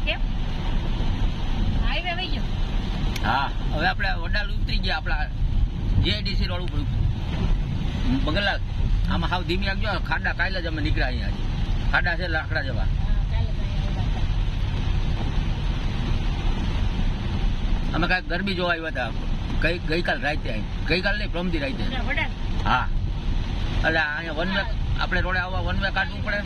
કેમ હાઈવે આવી ગયો? હા હવે આપણે વડાલ ઉતરી ગયા આપણા જેડીસી રોડ ઉપર બગલા આમાં હાવ ધીમી આગજો ખાડા કાલે જ અમે નીકળ્યા અહીંયા ખાડા છે લાકડા જેવા અમે કાંઈક ગરબી જોવા આવ્યા હતા ગઈકાલ રાતે ગઈકાલ નહીં પ્રમદી રાતે હા એટલે અહીંયા વન વે આપણે રોડે આવવા વન વે કાઢવું પડે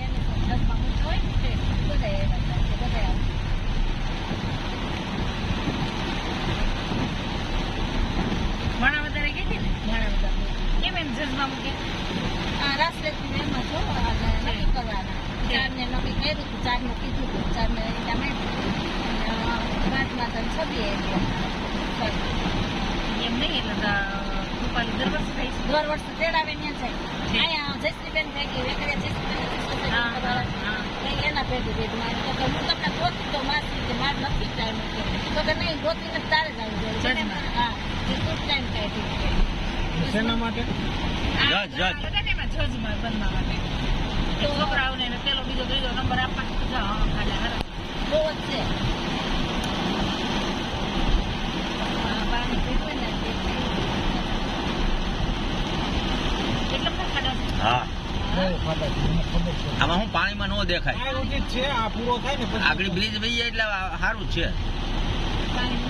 માણાવદર ગઈ હતી ને માણાવદર કેમ એમ જજમાં મૂકી રાસલેથી એમાં છો નક્કી કરવાના ચારને નક્કી કર્યું હતું ચારનું કીધું હતું ચારને તમે પાંચમાં તને છબી એમ નહીં એટલે રૂપાલી દર વર્ષે થાય છે દર વર્ષે તેડાવે ત્યાં જાય અહીંયા જયશ્રીબેન થઈ ગઈ વેકરિયા જયશ્રીબેન એના ભેગું ભેગું તો હું તમને ગોતી તો માસી કે માર નથી ટાઈમ તો કે નહીં ગોતીને તારે જ આવી જાય હા એ ખૂબ ટાઈમ કાઢી શેના માટે જજમાં બનવા માટે છોકરાઓને પેલો બીજો ત્રીજો નંબર આપવા બહુ જ છે હા આમાં હું પાણીમાં ન દેખાય છે આ પૂરો થાય ને આગળ બ્રિજ વહી જાય એટલે સારું જ છે પાણી